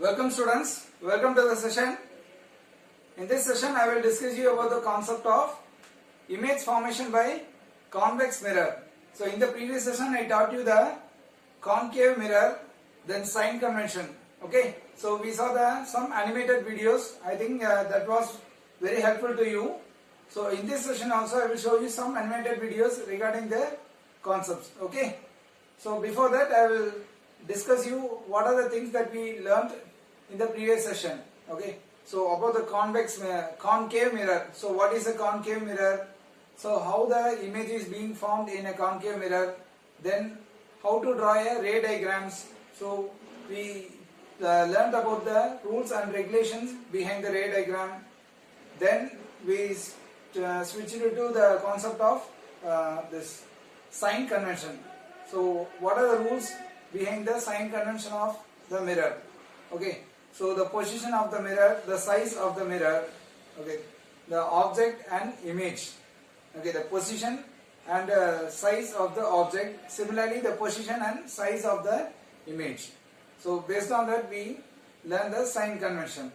Welcome students, welcome to the session. In this session I will discuss you about the concept of image formation by convex mirror. So in the previous session I taught you the concave mirror, then sign convention. Okay, so we saw some animated videos. I think that was very helpful to you. So in this session also I will show you some animated videos regarding the concepts. Okay, so before that I will discuss you what are the things that we learned in the previous session. Okay, so about the concave mirror. So what is a concave mirror? So how the image is being formed in a concave mirror, then how to draw a ray diagrams. So we learned about the rules and regulations behind the ray diagram. Then we switched to the concept of this sign convention. So what are the rules behind the sign convention of the mirror? Okay, so the position of the mirror, the size of the mirror, okay, the object and image, okay, the position and size of the object, similarly the position and size of the image. So based on that we learn the sign convention.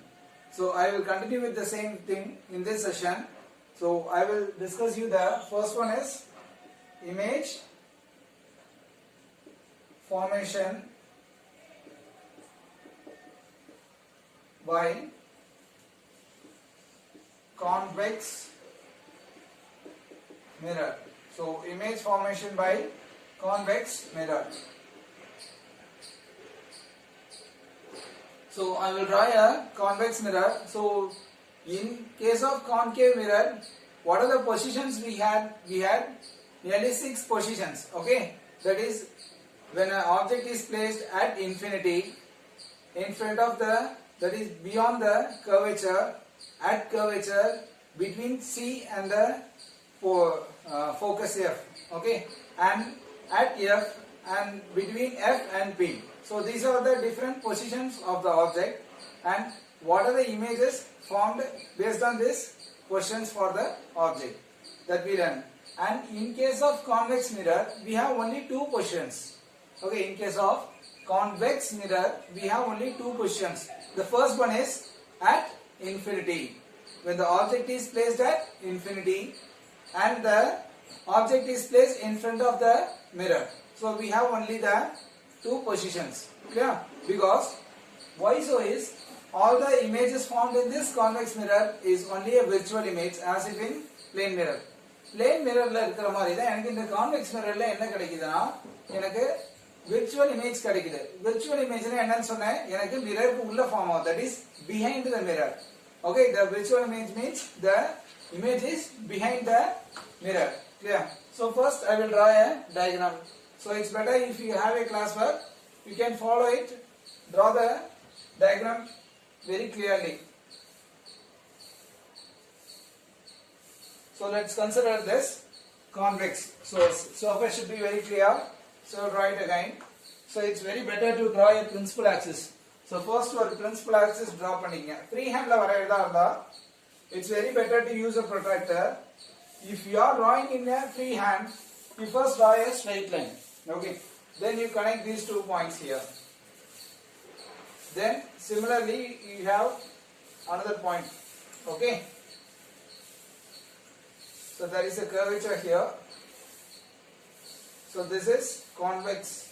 So I will continue with the same thing in this session. So I will discuss you the first one is image formation by convex mirror. So image formation by convex mirror. So I will draw a convex mirror. So in case of concave mirror, what are the positions we had? We had nearly 6 positions. Okay, that is when an object is placed at infinity, in front of the, that is beyond the curvature, at curvature, between C and the focus F, okay, and at F and between F and P. So these are the different positions of the object, and what are the images formed based on these positions for the object that we learn. And in case of convex mirror, we have only 2 positions. Okay, in case of convex mirror, we have only 2 positions. The first one is at infinity, when the object is placed at infinity and the object is placed in front of the mirror. So we have only the 2 positions. Clear? Because why so is all the images formed in this convex mirror is only a virtual image as if in plane mirror. Plane mirror la irukra mari da enakku indha convex mirror la enna kedaikudana enakku virtual image kedaikudhu. Virtual image na enna sonna enakku mirror ku ulla form avudhu, that is behind the mirror. Okay, the virtual image means the image is behind the mirror. Clear? So first I will draw a diagram. So it's better if you have a classwork, you can follow it, draw the diagram very clearly. So let's consider this convex. So surface should be very clear. So draw it again. So it's very better to draw a principal axis. So first for principal axis draw panninga. Free hand la varaidha irundha it's very better to use a protractor. If you are drawing in a free hand, you first draw a straight line. Okay, then you connect these 2 points here. Then similarly you have another point. Okay, so there is a curvature here. So this is convex.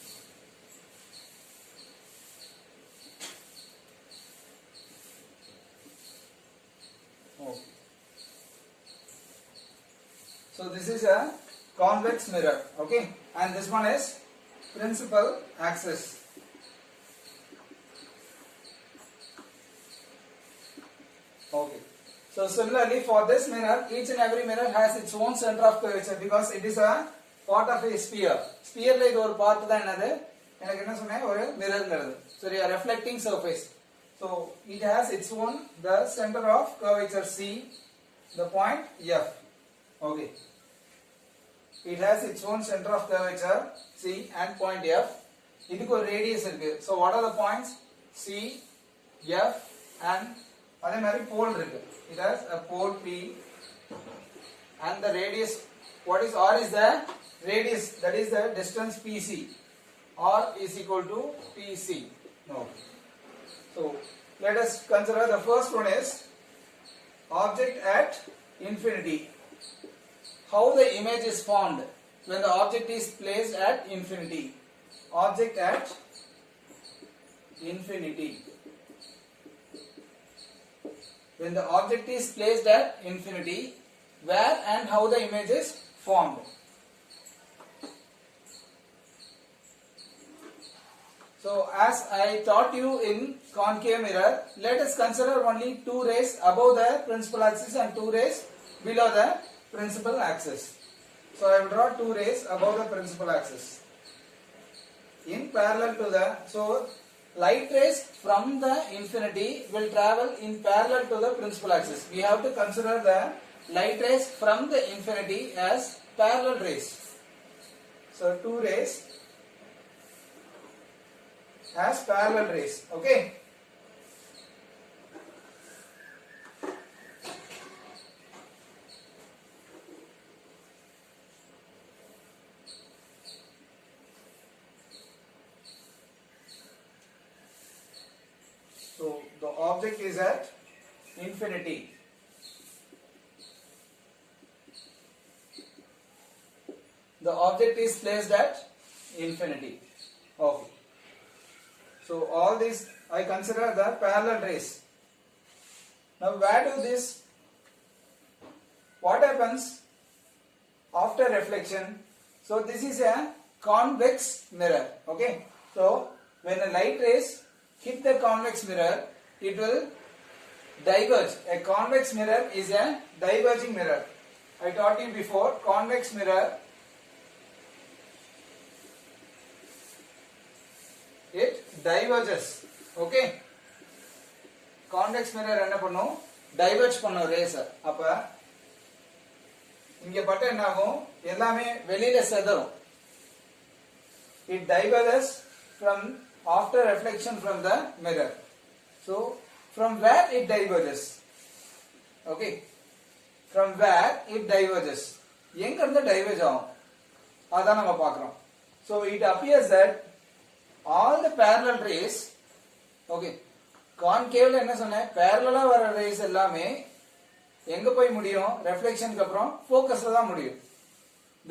Okay. So this is a convex mirror. Okay, and this one is principal axis. Okay, so similarly for this mirror, each and every mirror has its own center of curvature because it is a part of a sphere. Sphere la idu or part da enadhu enakku enna sonna oru mirror ngadhu. So a reflecting surface. So it has its own the center of curvature C, the point F. Okay, it has its own center of curvature C and point F. Idukku a radius irukku. So what are the points? C, F and adhe mari pole irukku. It has a pole P and the radius, what is R is the radius, that is the distance PC. R is equal to PC. No. So let us consider the first one is object at infinity. How the image is formed when the object is placed at infinity. Object at infinity. When the object is placed at infinity, where and how the image is formed. So as I taught you in concave mirror, let us consider only two rays above the principal axis and two rays below the principal axis. So I will draw two rays above the principal axis. In parallel to the, so light rays from the infinity will travel in parallel to the principal axis. We have to consider the light rays from the infinity as parallel rays. So two rays as parallel rays. Okay. So the object is at infinity. The object is placed at infinity. Okay. So all these I consider the parallel rays. Now where do this, what happens after reflection? So this is a convex mirror. Okay. So when a light rays hit the convex mirror, it will diverge. A convex mirror is a diverging mirror. I taught you before, convex mirror, it diverges. Okay. Convex mirror என்ன பண்ணும்? Diverge பண்ணும் rays. அப்ப இங்க பட்ட என்ன ஆகும்? எல்லாமே வெளியில செதறும். It diverges from after reflection from the mirror. So from where it diverges? Okay. From where it diverges? எங்க இருந்து diverge ஆகும்? அதான் நம்ம பார்க்கிறோம். So it appears that all the parallel rays, okay, concave என்ன சொன்னேன், parallel வர rays எல்லாமே எங்க போய் முடியும்? reflection க்கு அப்புறம் focusல தான் முடியும்.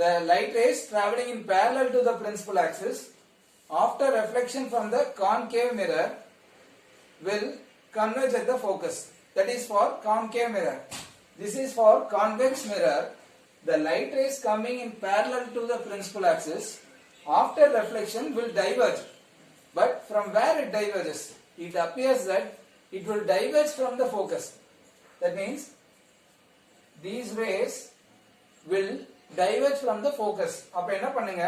The light rays traveling in parallel to the principal axis after reflection from the concave mirror will converge at the focus. That is for concave mirror. This is for convex mirror. The light rays coming in parallel to the principal axis after reflection will diverge. But from where it diverges? It appears that it will diverge from the focus. That means these rays will diverge from the focus. அப்ப என்ன பண்ணுங்க?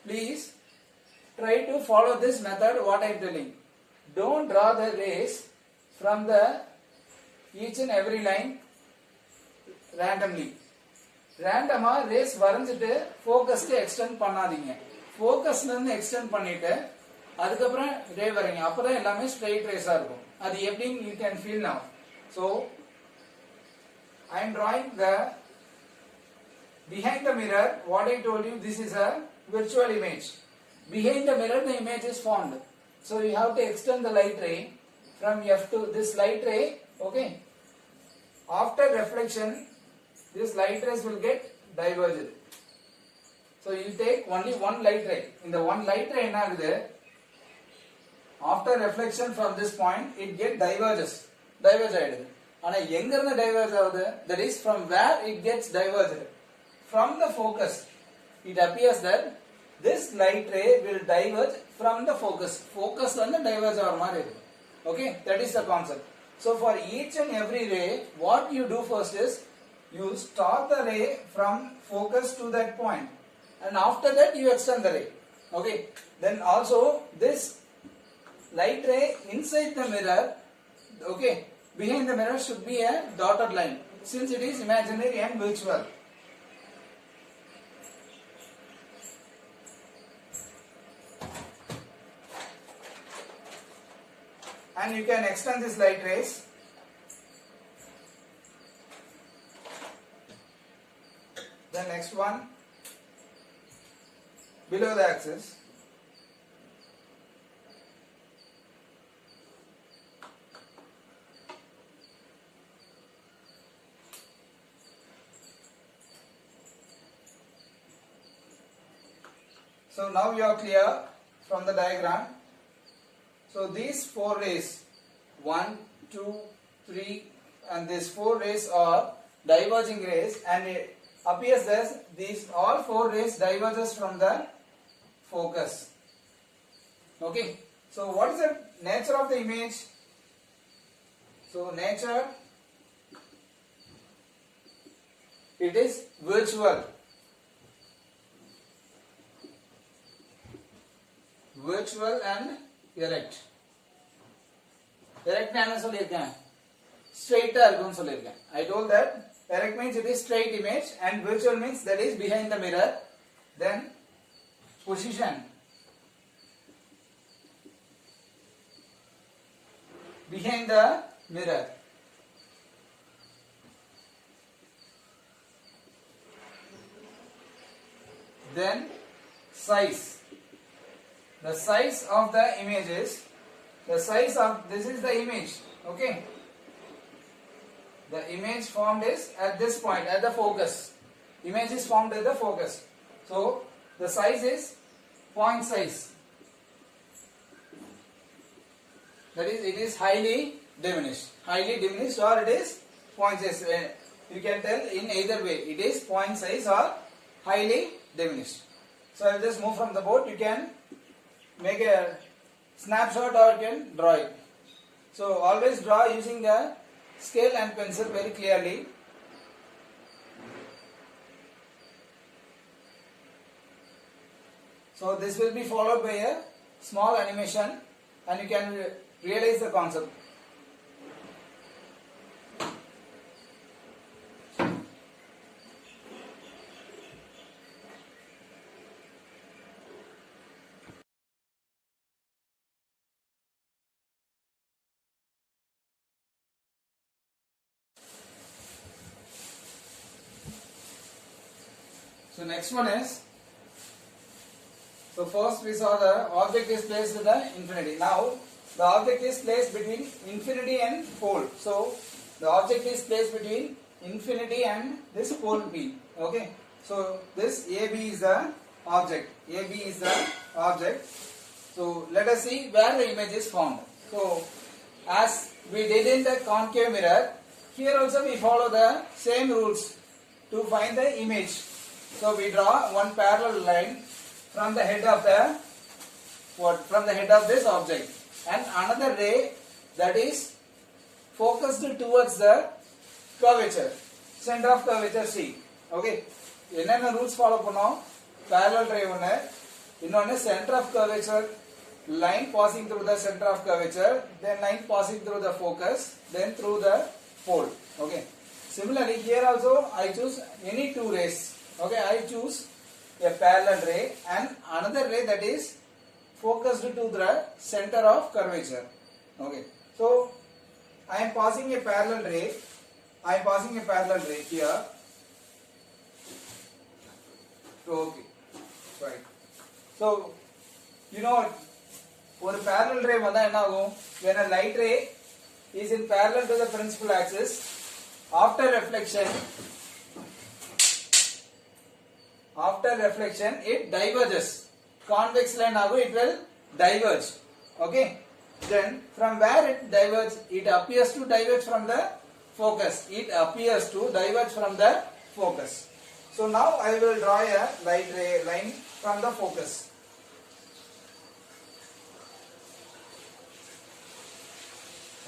Please try to follow this method what I am telling. Don't draw the rays from the each and every line randomly. Random rays வரைஞ்சிட்டு ஃபோக்கஸ்க்கு extend பண்ணாதீங்க. ஃபோக்கஸ்ல இருந்து extend பண்ணிட்டு அதுக்கப்புறம் ரே வரைங்க. அப்பதான் எல்லாமே ஸ்ட்ரெயிட் ரேஸா இருக்கும். அது எப்படின்னு you can feel now. So I am drawing the behind the mirror. What I told you, this is a virtual image. Behind the mirror the image is formed. So you have to extend the light ray from F to this light ray. Okay. After reflection, this light rays will get diverged. So you take only one light ray. In the one light ray என்ன ஆகுது? After reflection from this point, it get diverge ஆயிடுது. ஆனா எங்க இருந்து diverge ஆகுது? That is from where it gets diverged. From the focus. It appears that this light ray will diverge from the focus. Focus வந்து diverge ஆகிற மாதிரி இருக்கு. Okay, that is the concept. So for each and every ray, what you do first is you start the ray from focus to that point, and after that you extend the ray. Okay. Then also this light ray inside the mirror, okay, behind the mirror should be a dotted line since it is imaginary and virtual. And you can extend this light rays. The next one below the axis. So now you are clear from the diagram. So these 4 rays, 1, 2, 3, and these 4 rays are diverging rays, and it appears that these all 4 rays diverges from the focus. Okay. So what is the nature of the image? So nature, it is virtual. Virtual and erect. Erect நான் என்ன சொல்லிருக்கேன்? Straight இருக்கும்னு சொல்லிருக்கேன். I told that erect means it is straight image and virtual means that is behind the mirror. Then position. Behind the mirror. Then size. The size of the image is, the size of, this is the image, okay. The image formed is at this point, at the focus. Image is formed at the focus. So the size is point size. That is, it is highly diminished. Highly diminished, or it is point size. You can tell in either way. It is point size or highly diminished. So I will just move from the board. You can make a snapshot or you can draw it. So always draw using the scale and pencil very clearly. So this will be followed by a small animation, and you can realize the concept. So next one is, so first we saw the object is placed at the infinity. Now the object is placed between infinity and pole. So the object is placed between infinity and this pole B. Okay. So this AB is the object. AB is the object. So let us see where the image is formed. So as we did in the concave mirror, here also we follow the same rules to find the image. So we draw one parallel line from the head of the from the head of this object, and another ray that is focused towards the curvature, center of curvature C. Okay. என்னென்ன rules follow பண்ணோம்? Parallel ray ஒன்னு, இன்னொன்னு center of curvature, line passing through the center of curvature, then line passing through the focus, then through the pole. Okay. Similarly, here also I choose any 2 rays. Okay, I choose a parallel ray and another ray that is focused to the center of curvature. Okay, so I am passing a parallel ray. I am passing a parallel ray here. Okay, right. So you know, for a parallel ray, when a light ray is in parallel to the principal axis, after reflection, it diverges. Convex line it will diverge. Okay. Then from where it diverges, it appears to diverge from the focus. It appears to diverge from the focus. So now I will draw a light ray line from the focus.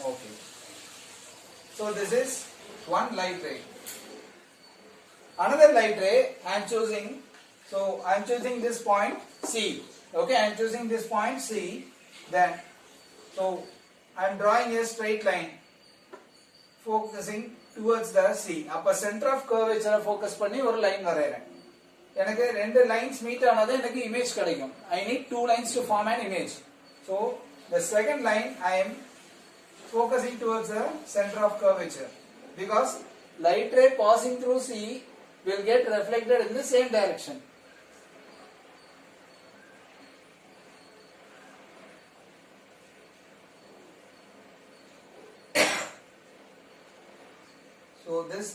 Okay. So this is one light ray. Another light ray I am choosing. So I am choosing this point C. Okay, I am choosing this point C. Then, so I am drawing a straight line focusing towards the C. அப்ப center of curvature focus பண்ணி ஒரு line வரையறேன். எனக்கு ரெண்டு lines meet ஆனது எனக்கு image கிடைக்கும். I need 2 lines to form an image. So the second line I am focusing towards the center of curvature, because light ray passing through C will get reflected in the same direction. So this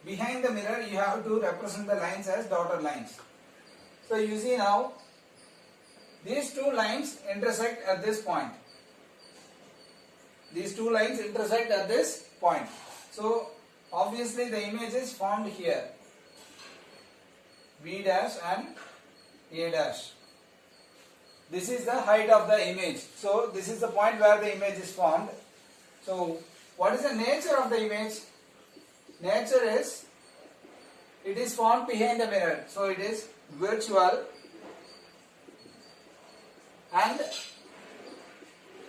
behind the mirror you have to represent the lines as dotted lines. So you see now these two lines intersect at this point. These two lines intersect at this point. So obviously the image is formed here, B dash and A dash. This is the height of the image. So this is the point where the image is formed. So what is the nature of the image? Nature is, it is formed behind the mirror. So it is virtual and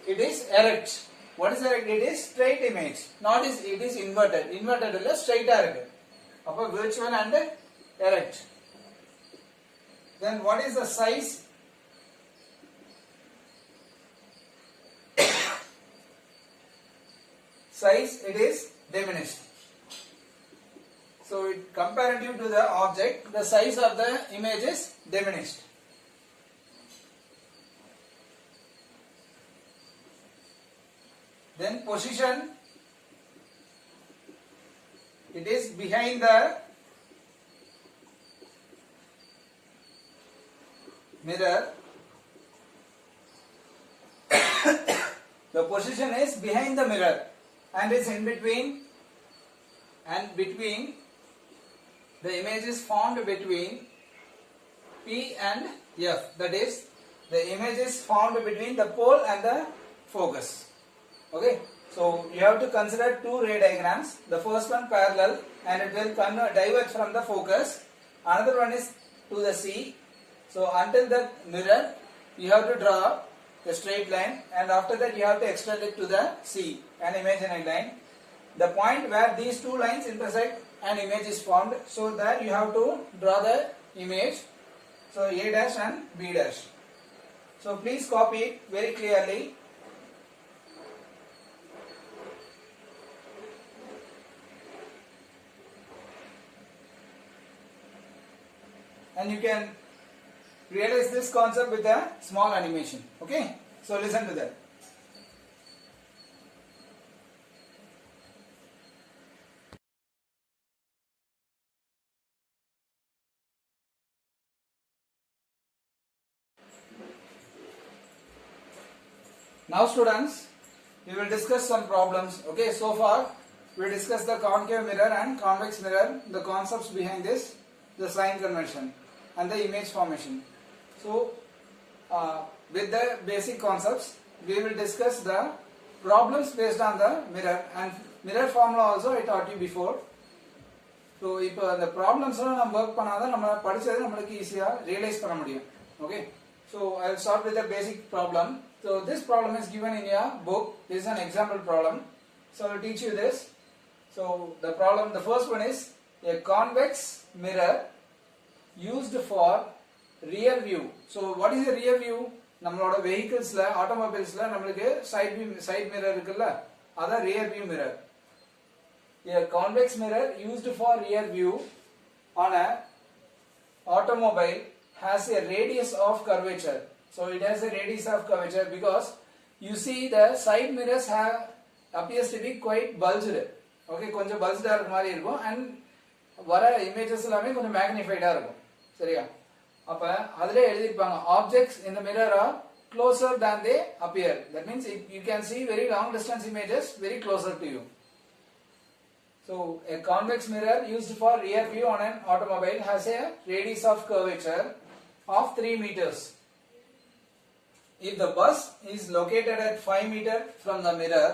it is erect. What is erect? It is straight image. Not is, it is inverted. Inverted illa straight ah irukku. Appo virtual and erect. Then what is the size? Size, it is diminished. So comparative to the object, the size of the image is diminished. Then position, it is behind the mirror. The position is behind the mirror and is in between, and between the image is formed between P and F. That is, the image is formed between the pole and the focus. Okay, so you have to consider two ray diagrams. The first one parallel and it will diverge from the focus. Another one is to the C. So until the mirror, you have to draw a straight line, and after that you have to extend it to the C, an imaginary line. The point where these two lines intersect, an image is formed. So that you have to draw the image. So A dash and B dash. So please copy it very clearly. And you can realize this concept with a small animation. Okay, so listen to that. Now students, we will discuss some problems. Okay, so far we discussed the concave mirror and convex mirror, the concepts behind this, the sign convention and the image formation. So with the basic concepts, we will discuss the problems based on the mirror, and mirror formula also I taught you before. So if the problems நம்ம work பண்ணாதான் நம்ம படிச்சது நமக்கு ஈஸியா realise பண்ண முடியும். Okay, so I will start with the basic problem. So this problem is given in your book. This is an example problem. So I will teach you this. So the problem, the first one is a convex mirror used for rear view. So what is a rear view? நம்மளோட vehiclesல, automobilesல நமக்கு side mirror இருக்குல்ல, அதான் rear view mirror. A convex mirror used for rear view on a automobile has a radius of curvature. So it has a radius of curvature because you see the side mirrors appears to be quite bulged. Okay, கொஞ்சம் bulged இருக்க மாதிரி இருக்கும், and வர images எல்லாமே கொஞ்சம் magnified இருக்கும். சரியா? அப்ப அதிலே எழுதிருப்பாங்க objects in the mirror are closer than they appear. That means you can see very long distance images very closer to you. So a convex mirror used for rear view on an automobile has a radius of curvature of 3 meters. If the bus is located at 5 meters from the mirror,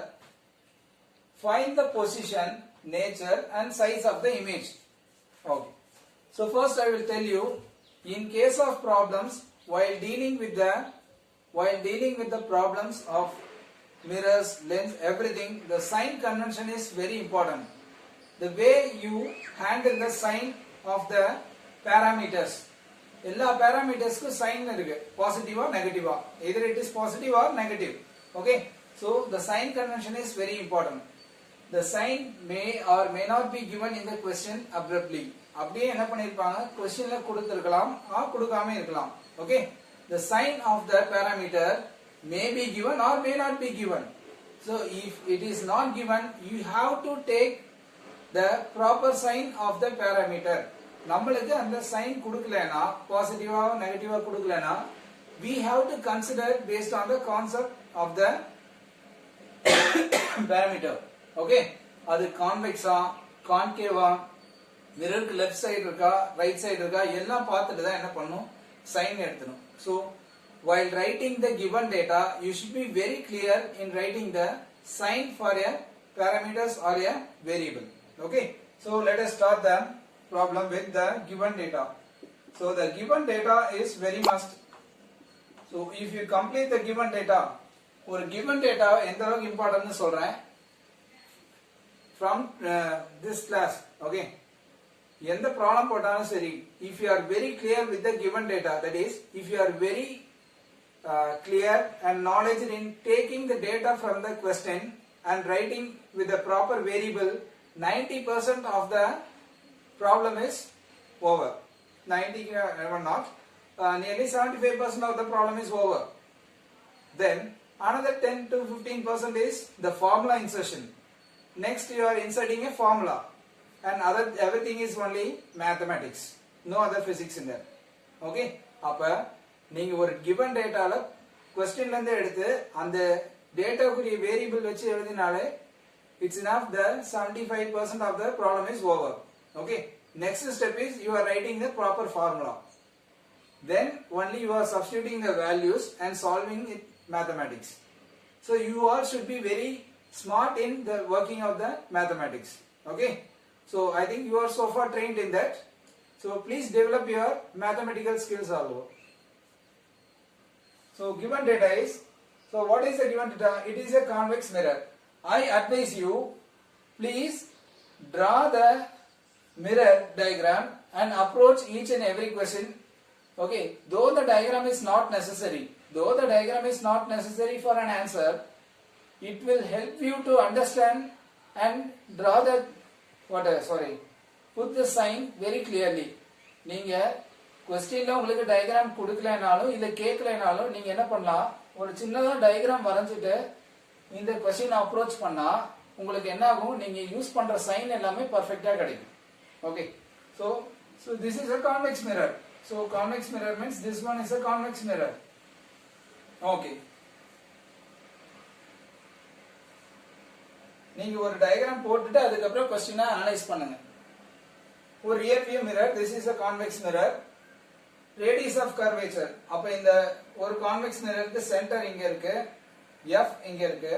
find the position, nature and size of the image. Okay. So first I will tell you, in case of problems while dealing with the problems of mirrors, lens, everything, the sign convention is very important. The way you handle the sign of the parameters. எல்லா parametersக்கு sign இருக்கு, positive or negative. Either it is positive or negative. Okay, so the sign convention is very important. The sign may or may not be given in the question abruptly. அப்படியே என்ன பண்ணிருப்பாங்க, क्वेश्चनல கொடுத்திருக்கலாம் கொடுக்காம இருக்கலாம். Okay, the sign of the parameter may be given or may not be given. So if it is not given, you have to take the proper sign of the parameter. நம்மளுக்கு அந்த sign கொடுக்கலனா, பாசிட்டிவா நெகட்டிவா கொடுக்கலனா, we have to consider based on the concept of the parameter. Okay, அது கான்வெக்ஸா கான்கேவா மிரருக்கு left side இருக்கா right side இருக்கா எல்லாம் பார்த்துட்டு தான் என்ன பண்ணணும் சைன் எடுக்கணும். So while writing the given data you should be very clear in writing the sign for a parameters or a variable. Okay, so let us start the problem with the given data. So the given data is very must. So if you complete the given data, ஒரு given data எந்த அளவுக்கு important னு சொல்றேன் from this class. Okay, எந்த problem போட்டாலும் சரி, if you are very clear with the given data, that is if you are very clear and knowledge in taking the data from the question and writing with the proper variable, 90% of the problem is over. 90 not nearly 75% of the problem is over. Then another 10 to 15% is the formula insertion. Next you are inserting a formula and everything is only mathematics, no other physics in there. Okay, அப்ப நீங்க ஒரு given dataல questionல இருந்து எடுத்து அந்த டேட்டாக்குரிய variable வச்சு எழுதினாலே it's enough, the 75% of the problem is over. Okay, next step is you are writing the proper formula, then only you are substituting the values and solving it mathematics. So you all should be very smart in the working of the mathematics. Okay, so I think you are so far trained in that, so please develop your mathematical skills all over. So given data is, so what is the given data? It is a convex mirror. I advise you, please draw the mirror diagram and approach each and every question. Okay, though the diagram is not necessary for an answer, it will help you to understand and draw the put the sign very clearly. நீங்க क्वेश्चनல உங்களுக்கு diagram கொடுக்கலனாலும் இல்ல கேட்கலனாலும் நீங்க என்ன பண்ணலாம், ஒரு சின்னதா diagram வரைஞ்சிட்டு இந்த क्वेश्चन அப்ரோச் பண்ணா உங்களுக்கு என்ன ஆகும், நீங்க யூஸ் பண்ற சைன் எல்லாமே பெர்ஃபெக்ட்டா கிடைக்கும். Okay, so this is a convex mirror. So convex mirror means this one is a convex mirror. Okay, நீங்க ஒரு டயகிராம் போட்டுட்டு அதுக்கு அப்புறம் क्वेश्चन அனலைஸ் பண்ணுங்க. ஒரு rear view mirror, this is a convex mirror. radius of curvature, அப்ப இந்த ஒரு convex mirrorக்கு சென்டர் இங்க இருக்கு, f இங்க இருக்கு.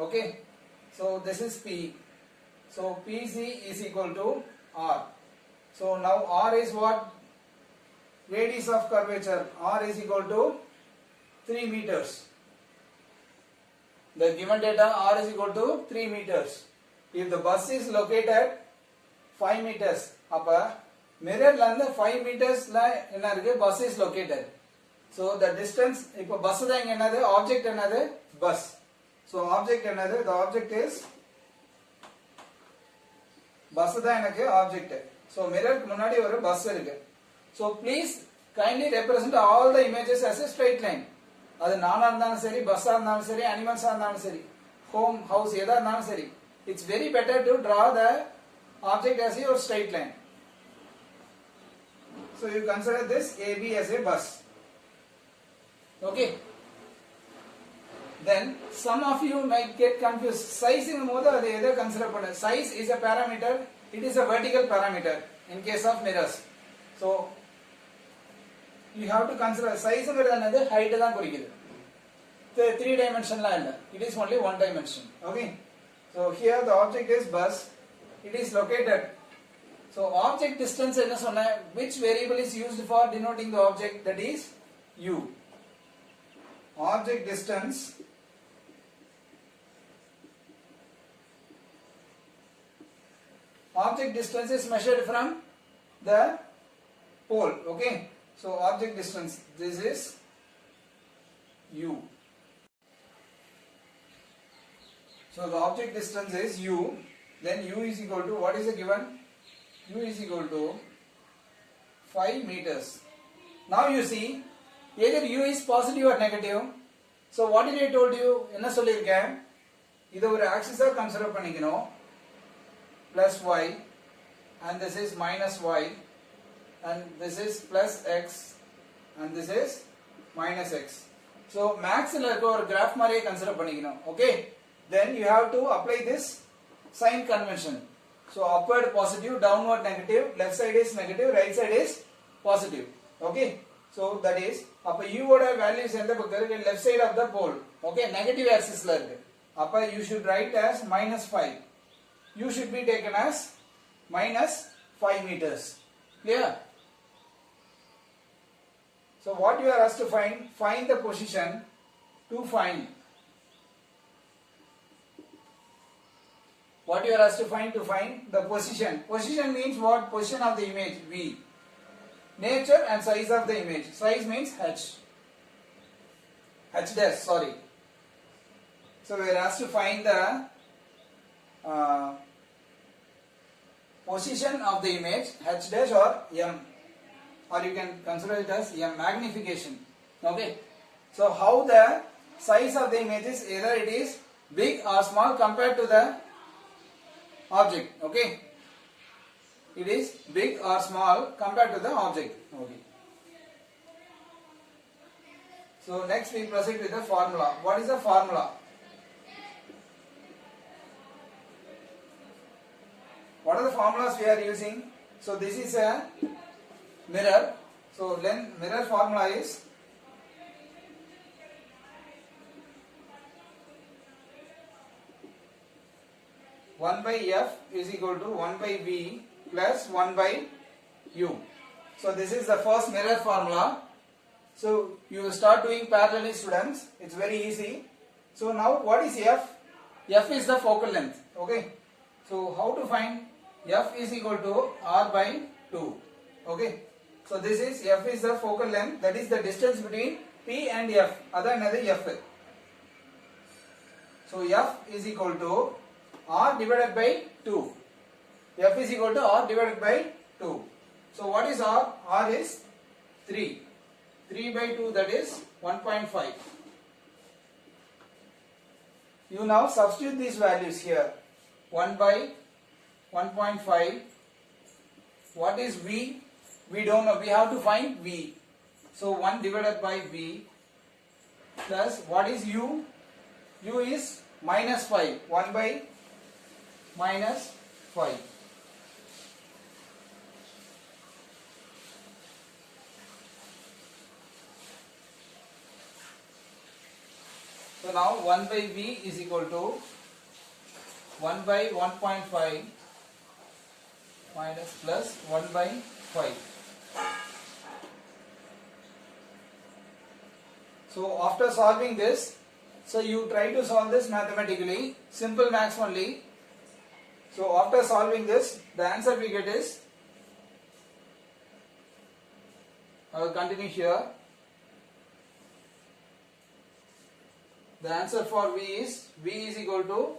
Okay, so this is p, so pc is equal to r. So now r is what? Radius of curvature, r is equal to 3 meters. The given data r is equal to 3 meters. If the bus is located 5 meters, அப்ப மிரர்ல இருந்து 5 மீட்டர்ஸ்ல என்ன இருக்கு, bus is located. So the distance, இப்ப bus தான் இங்க என்னது, object என்னது, bus. So object என்னது, the object is bus தான் எனக்கு object. So மிரருக்கு முன்னாடி ஒரு bus இருக்கு. So please kindly represent all the images as a straight line. அது நானா இருந்தாலும் சரி, பஸ்ஸா இருந்தாலும் சரி, அனிமல்ஸா இருந்தாலும் சரி, ஹோம் ஹவுஸ் எதா இருந்தாலும் சரி, it's very better to draw the object as your straight line. So you consider this AB as a bus. Okay, then some of you might get confused. Size in போது அது எதை consider பண்ணு, size is a parameter, it is a vertical parameter in case of mirrors. So you have to consider size ங்கிறது height தான் குறிக்குது, 3 dimensionலாம் இல்ல, it is only 1 dimension. Okay, so here the object is bus, it is located. So object distance என்ன சொன்ன, which variable is used for denoting the object, that is u. Object distance is measured from the pole. Okay, so object distance, this is u. So the object distance is u, then u is equal to, what is the given, u is equal to 5 meters. Now you see either u is positive or negative. So what did I told you, என்ன சொல்லிருக்கேன், இத ஒரு ஆக்சிஸா consider பண்ணிக்கணும், plus y and this is minus y and this is plus x and this is minus x. So max la irukka or graph mariye consider பண்ணிக்கணும். Okay, then you have to apply this sign convention. So upward positive, downward negative, left side is negative, right side is positive. Okay, so that is appa u oda values endha பக்கம் இருக்கு, left side of the pole. Okay, negative axis la இருக்கு. appa you should write as minus 5. U should be taken as minus 5 meters. Clear? So what you are asked to find the position to find. What you are asked to find the position. Position means what? Position of the image, V. Nature and size of the image. Size means h. H dash, sorry. So we are asked to find the position of the image, h dash or m, or you can consider it as m, magnification. Okay, so how the size of the image is, either it is big or small compared to the object. Okay, it is big or small compared to the object. Okay, so next we proceed with the formula. What is the formula? What are the formulas we are using? So this is a mirror. So mirror formula is one by f is equal to 1 by v plus 1 by u. So this is the first mirror formula. So you will start doing parallelly, students. It's very easy. So now what is f? F is the focal length. Okay, so how to find? F is equal to r by 2. Okay, so this is f is the focal length, that is the distance between P and F. Other another f. So f is equal to r divided by 2. F is equal to r divided by 2. So what is r? R is 3. 3 by 2, that is 1.5. You now substitute these values here. 1 by 1.5. What is V? We don't know. We have to find V. So 1 divided by V plus what is U? U is minus 5. 1 by minus 5. So now 1 by V is equal to 1 by 1.5 minus plus 1 by 5. So after solving this, so you try to solve this mathematically, simple maths only. So after solving this, the answer we get is, I will continue here. The answer for V is equal to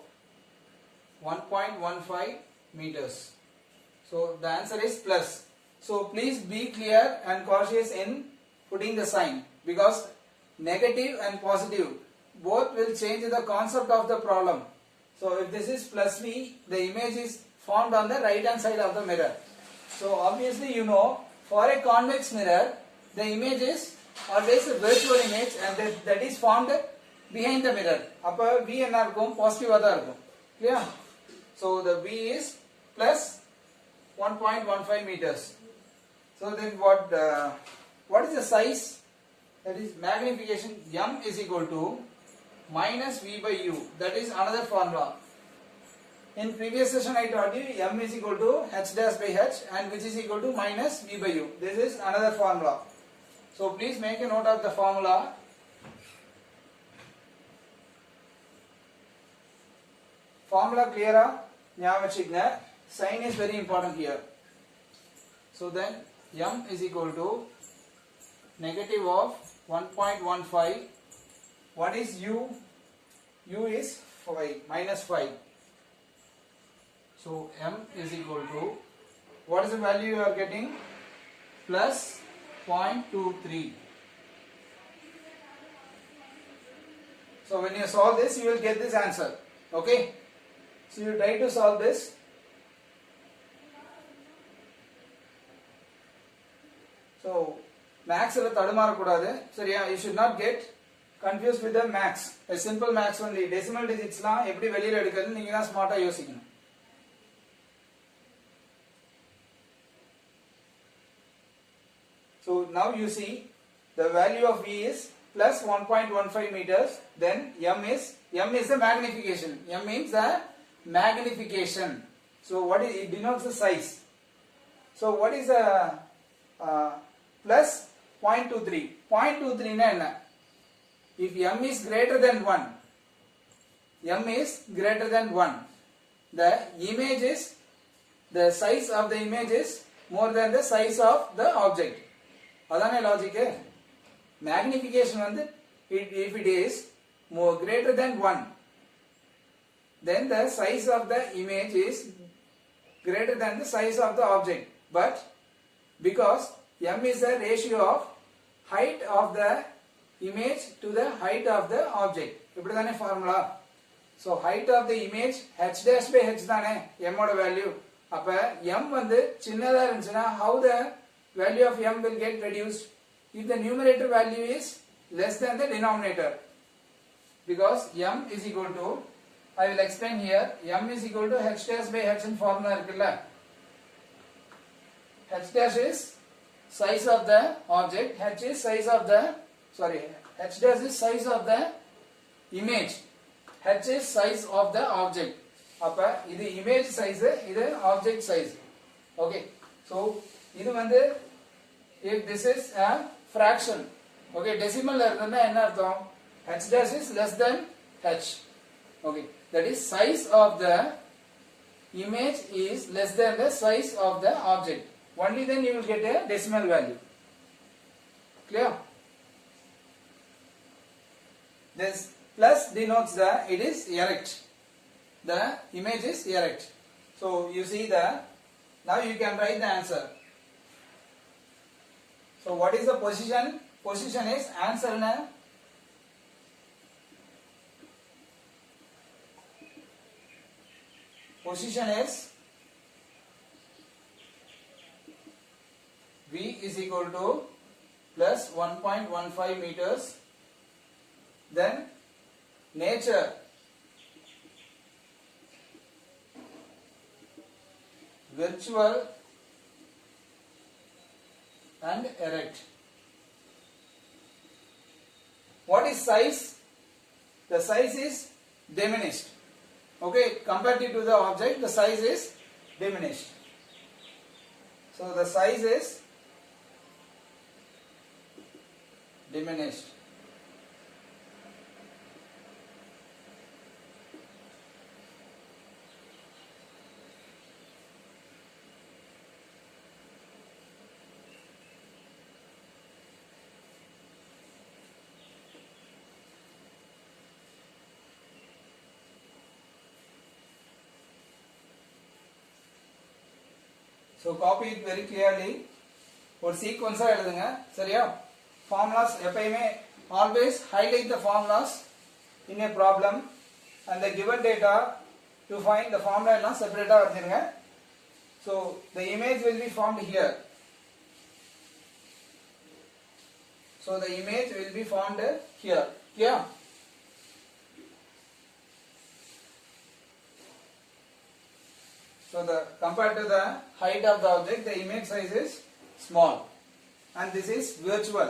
1.15 meters. So the answer is plus. So please be clear and cautious in putting the sign, because negative and positive both will change the concept of the problem. So if this is plus V, the image is formed on the right hand side of the mirror. So obviously you know, for a convex mirror, the image is always a virtual image, and that is formed behind the mirror. Appa V enna irukum, positive ah da irukum. Clear? So the V is plus 1.15 meters. So then what is the size? That is magnification. M is equal to minus V by U. That is another formula. In previous session I taught you M is equal to H dash by H, and which is equal to minus V by U. This is another formula. So please make a note of the formula. Formula clear? Sign is very important here. So then M is equal to negative of 1.15. What is U? U is 5, minus 5. So M is equal to, what is the value you are getting? Plus 0.23. So when you solve this, you will get this answer. Okay? So you try to solve this. So max ல தடுமாற கூடாது சரியா. you should not get confused with the max. a simple max only. decimal digitsலாம் எப்படி வெளியில எடுக்கிறது நீங்க தான் ஸ்மார்ட்டா யோசிக்கணும். So now you see the value of V is plus 1.15 meters. Then m is the magnification. M means the magnification. So what is it? Denotes the size. So what is the plus 0.23? 0.23 na enna? If m is greater than 1, m is greater than 1, the image is, the size of the image is more than the size of the object. Adane logic. Magnification வந்து if it is more greater than 1, then the size of the image is greater than the size of the object. But because m is the ratio of height of the image to the height of the object. இப்படி தானே formula. So height of the image h dash by h தானே m ஓட value. அப்ப m வந்து சின்னதா இருந்துச்சுனா how the value of m will get reduced? If the numerator value is less than the denominator. Because m is equal to, I will explain here, m is equal to h dash by h in formula இருக்குல்ல. h dash is size of the object, h is size of the, h dash is size of the image, h is size of the object. அப்ப இது image size, இது object size. Okay, so இது வந்து if this is a fraction, okay, decimal la irundha enna artham, h dash is less than h. Okay, that is size of the image is less than the size of the object. Only then you will get a decimal value. Clear? This plus denotes the, it is erect. The image is erect. So you see the, now you can write the answer. So what is the position? Position is answer na. Position is V is equal to plus 1.15 meters. Then nature, virtual and erect. What is size? The size is diminished. Okay, compared to the object, the size is diminished. So the size is diminished. So copy it very clearly. ஒரு சீக்வென்ஸா எழுதுங்க சரியா. Formulas எப்பயுமே always highlight the formulas in a problem and the given data to find the formula எல்லாம் செப்பரேட்டா எழுதுங்க. So the image will be formed here. So the image will be formed here. Clear? So the compared to the height of the object, the image size is small, and this is virtual.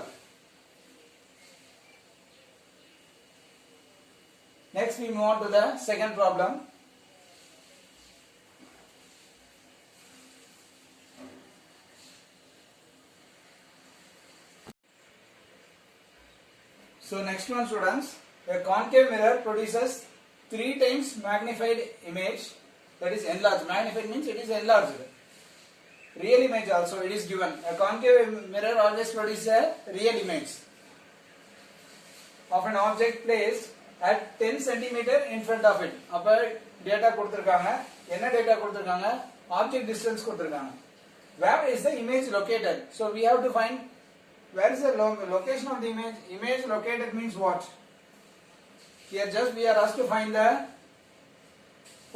Next we move on to the second problem. So next one students, a concave mirror produces 3 times magnified image. That is enlarged. Magnified means it is enlarged. Real image also it is given. A concave mirror always produces a real image of an object placed at 10 cm in front of it. அப்ப data கொடுத்திருக்காங்க. என்ன data கொடுத்திருக்காங்க? Object distance கொடுத்திருக்காங்க. Where is the image located? So we have to find where is the location of the image. Image located means what? Here just we are asked to find the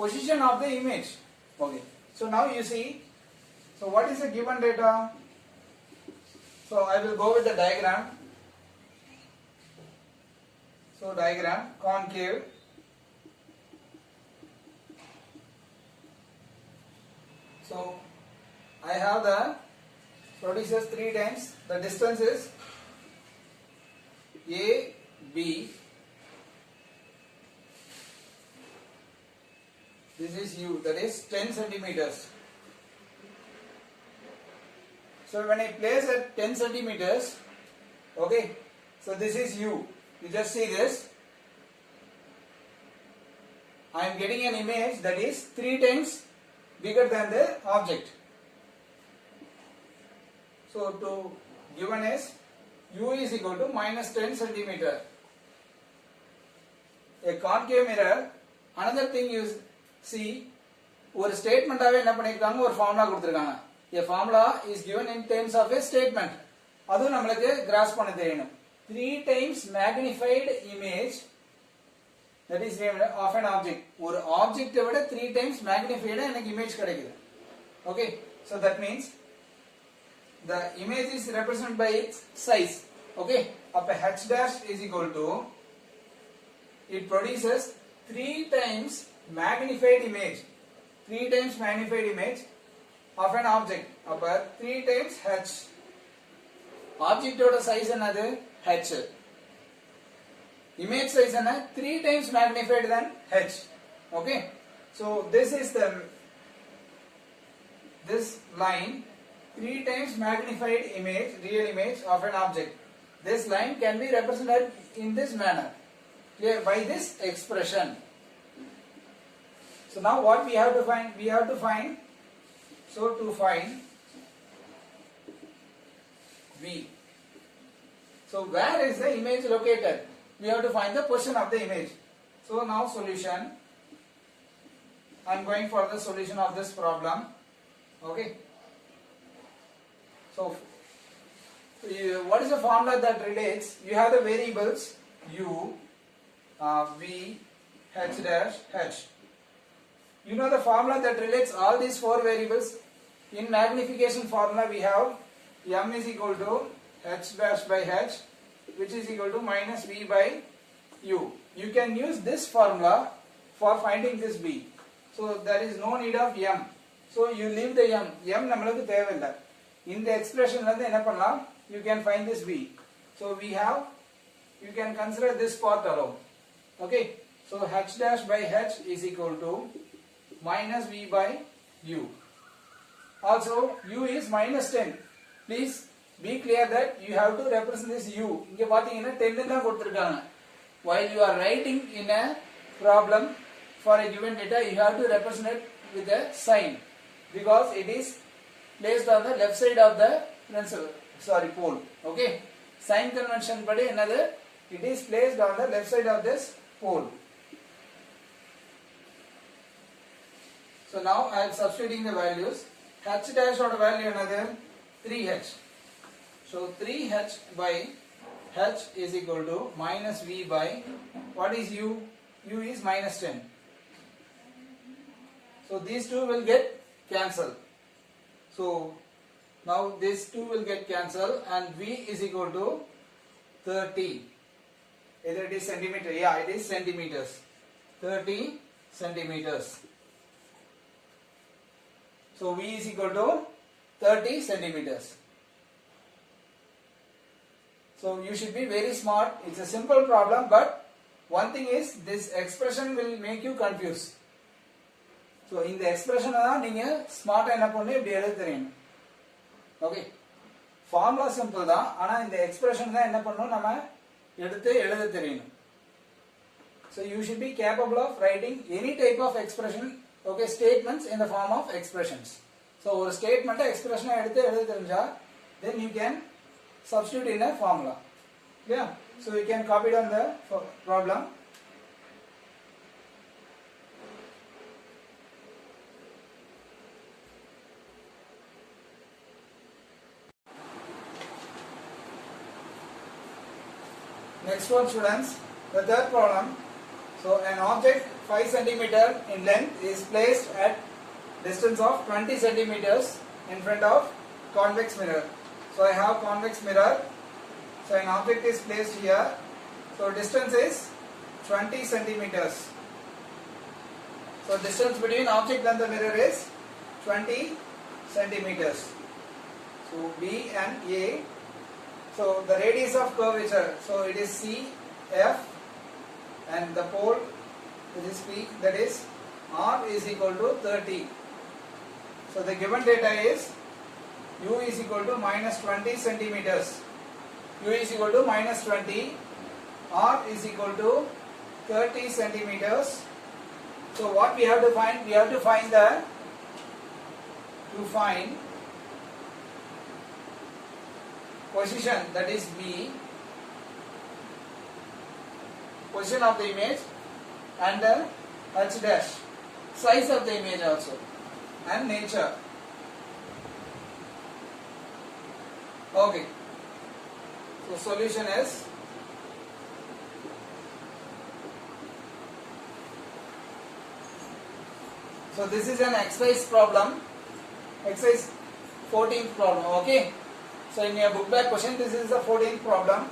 position of the image. Okay, so now you see, so what is the given data? So I will go with the diagram. So diagram, concave. So I have the produces 3 times. The distance is A, B. This is U, that is 10 centimeters. So when I place at 10 centimeters, okay, so this is U. You just see this. I am getting an image that is 3 times bigger than the object. So to given is U is equal to minus 10 centimeter. A concave mirror, another thing you see, ஒரு ஸ்டேட்மெண்டாவே என்ன பண்ணிருக்காங்க, ஒரு formula கொடுத்திருக்காங்க. A formula is given in terms of a statement. அதுவும் நமக்கு cross பண்ண தெரியணும். 3 times magnified image, that is of an object. ஒரு ஆப்ஜெக்ட்டை விட 3 times magnified எனக்கு இமேஜ் கிடைக்குது. Okay, so that means the image is represented by its size. Okay, அப்ப h dash is equal to, it produces 3 times magnified image. 3 times magnified image of an object. அப்ப 3 times h. Object ஓட size என்னது? h. Image size என்ன? 3 times magnified than h. Okay, so this is this line, 3 times magnified image, real image of an object. This line can be represented in this manner, clear, by this expression. So now what we have to find? We have to find, so to find V. So where is the image located? We have to find the position of the image. So now solution. I am going for the solution of this problem. Okay. So what is the formula that relates? You have the variables U, V, h dash, h. You know the formula that relates all these 4 variables. In magnification formula we have m is equal to h dash by h, which is equal to minus v by u. You can use this formula for finding this b. So there is no need of m. So you leave the m. M நம்மளுக்கு தேவையில்லை. In the expression வந்து என்ன பண்ணலாம்? You can find this b. So we have, you can consider this part alone. Okay. So h dash by h is equal to minus v by u. Also u is minus 10. Please be clear that you have to represent this u. இங்க பாத்தீங்கன்னா 10 தான் கொடுத்திருக்காங்க. While you are writing in a problem for a given data, you have to represent it with a sign, because it is placed on the left side of the pole. Okay, sign convention படி என்னது, it is placed on the left side of this pole. So now I am substituting the values. H dash oda value another 3h. So 3h by h is equal to minus v by, what is u? U is minus 10. So these two will get cancelled. So now these two will get cancelled and v is equal to 30. Either it is centimeter, yeah, it is centimeters. 30 centimeters. So v is equal to 30 centimeters. So you should be very smart. It's a simple problem, but one thing is this expression will make you confused. So in the expression தான் நீங்க ஸ்மார்ட்டா என்ன பண்ணணும், இப்படி எழுத தெரியணும். Okay, formula simple தான், ஆனா இந்த எக்ஸ்பிரஷன் தான் என்ன பண்ணணும், நம்ம எடுத்து எழுத தெரியணும். So you should be capable of writing any type of expression, okay, statements in the form of expressions. So ஒரு ஸ்டேட்மென்ட் எக்ஸ்பிரஷனை எடுத்து எழுத தெரிஞ்சா, then you can substitute in a formula. Yeah, so you can copy down the problem. Next one, students, the third problem. So an object 5 centimeter in length is placed at distance of 20 centimeters in front of convex mirror. So I have convex mirror. So an object is placed here. So distance is 20 centimeters. So distance between object and the mirror is 20 centimeters. So B and A. So the radius of curvature, so it is CF, and the pole, which is P, that is R is equal to 30. So the given data is U is equal to minus 20 centimeters. U is equal to minus 20. R is equal to 30 centimeters. So what we have to find? We have to find position, that is B, position of the image, and the H dash, size of the image also, and nature. Okay. So solution is so this is an exercise problem, exercise 14th problem. Okay. So in your book bag question, this is the 14th problem.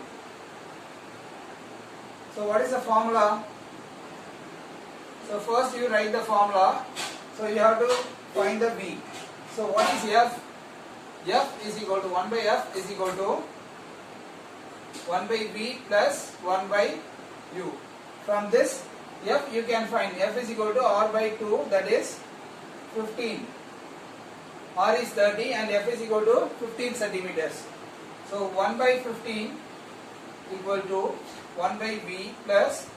So what is the formula? So first you write the formula. So you have to find the V. So what is F? F is equal to 1 by F is equal to 1 by V plus 1 by U. From this F you can find F is equal to R by 2, that is 15. R is 30 and F is equal to 15 centimeters. So 1 by 15 equal to 1 by V plus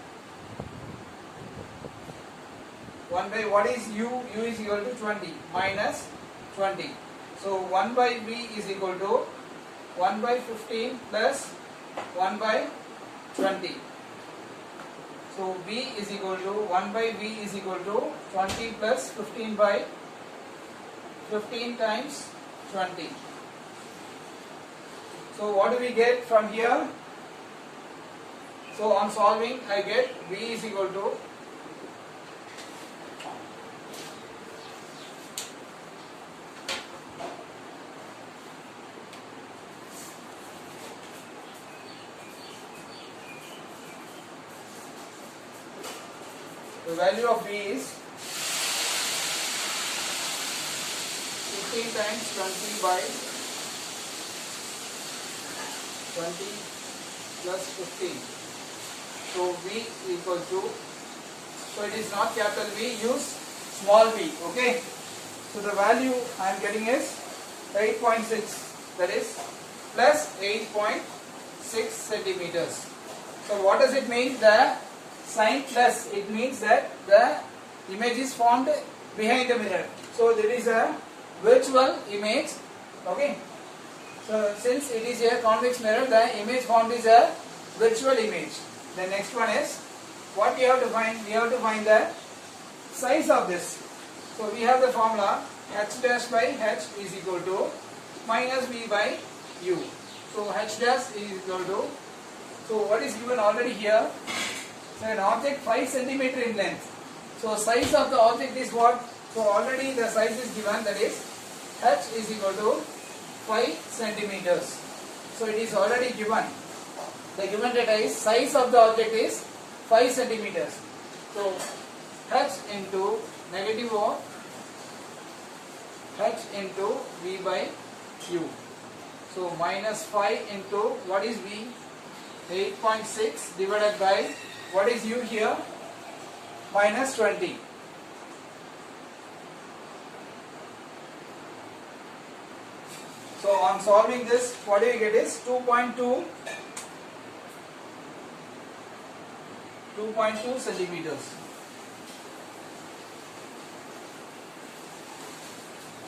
1 by what is U? U is equal to 20 minus 20. So 1 by V is equal to 1 by 15 plus 1 by 20. So V is equal to 1 by V is equal to 20 plus 15 by 15 times 20. So what do we get from here? So on solving I get V is equal to the value of V is 15 times 20 by 20 plus 15. So V equal to, so it is not capital V, use small v. Okay. So the value I am getting is 8.6, that is plus 8.6 centimeters. So what does it mean? The sign plus, it means that the image is formed behind the mirror. So there is a virtual image. Okay. So since it is a convex mirror, the image formed is a virtual image. The next one is what we have to find. We have to find the size of this. So we have the formula h dash by h is equal to minus v by u. So h dash is equal to, so what is given already here? So an object 5 centimeter in length. So size of the object is what? So already the size is given, that is h is equal to 5 centimeters. So it is already given. The given data is size of the object is 5 centimeters. So h into negative of h into v by u. So minus 5 into what is v? 8.6 divided by what is u here? Minus 20. So on solving this, what do you get is 2.2 centimeters.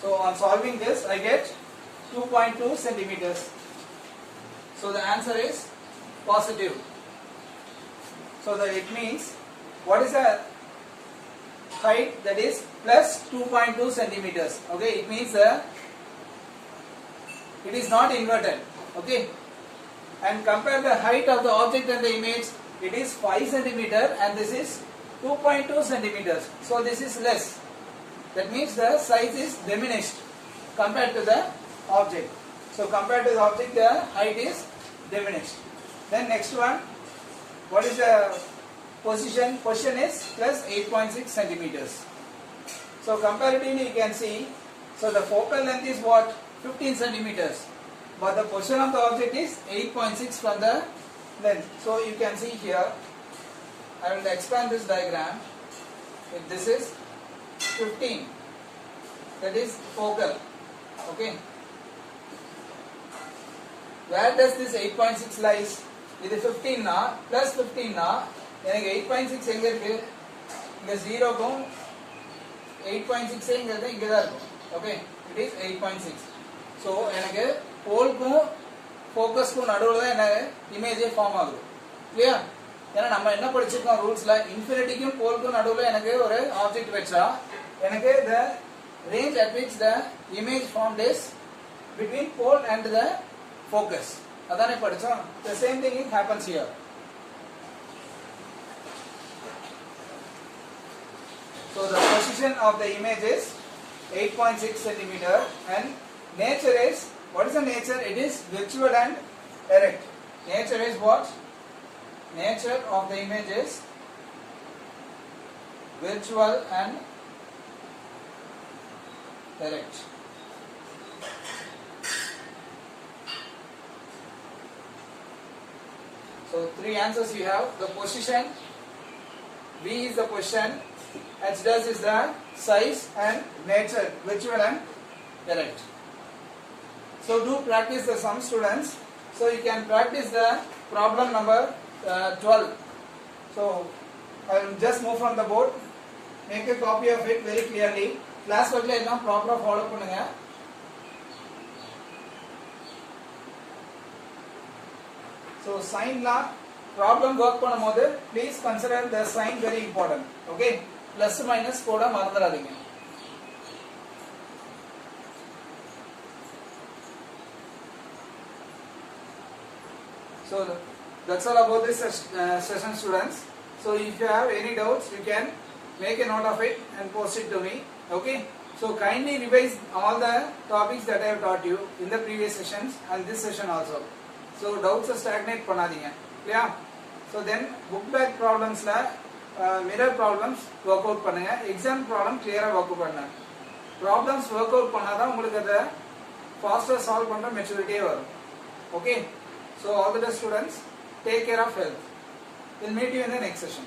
So on solving this, I get 2.2 centimeters. So the answer is positive. So that it means, what is the height? That is plus 2.2 centimeters. Okay, it means it is not inverted. Okay, and compare the height of the object and the image. It is 5 centimeter and this is 2.2 centimeters. So this is less. That means the size is diminished compared to the object. So compared to the object, the height is diminished. Then next one, what is the position? Position is plus 8.6 centimeters. So comparatively you can see, so the focal length is what? 15 centimeters. But the position of the object is 8.6 from the length. So you can see here, I will expand this diagram. If this is 15, that is focal. Okay. Where does this 8.6 lies? இது 15 na plus 15 na எனக்கு 8.6 எங்க இருக்கு? இங்க 0 க்கும் 8.6 எங்கிறது இங்க தான் இருக்கும். Okay, it is 8.6. So எனக்கு போல்க்கும் ஃபோக்கஸ்க்கும் நடுவுல தான் என்ன இமேஜே ஃபார்ம் ஆகுது. கிளியர்? ஏன்னா நம்ம என்ன படிச்சிருக்கோம் ரூல்ஸ்ல, இன்ஃபினிட்டிக்கும் போல்க்கும் நடுவுல எனக்கு ஒரு ஆப்ஜெக்ட் வெச்சா எனக்கு the range at which the image formed is between pole and the focus. அதானே படிச்சோம். The same thing happens here. So the position of the image is 8.6 centimeter and nature is, what is the nature? It is virtual and erect. Nature is what? Nature of the image is virtual and erect. So three answers you have. The position, V is the position, H dash is the size, and nature, virtual and erect. So do practice the sum, students. So you can practice the problem number 12. So I will just move from the board. Make a copy of it very clearly. Class work la ella proper follow பண்ணுங்க. So sign la problem work பண்ணும்போது please consider the sign very important. Okay, plus minus போட மறந்துடாதீங்க. So that's all about this session, students. So if you have any doubts, you can make a note of it and post it to me. Okay, so kindly revise all the topics that I have taught you in the previous sessions and this session also. So doubts stagnate பண்ணாதீங்க. Yeah, so then book back problems la mirror problems work out பண்ணுங்க. Exam problem clear ஆ work out பண்ணுங்க. Problems work out பண்ணாதான் உங்களுக்கு அத faster solve பண்ற maturity வரும். Okay, so all the best, students. Take care of health. We'll meet you in the next session.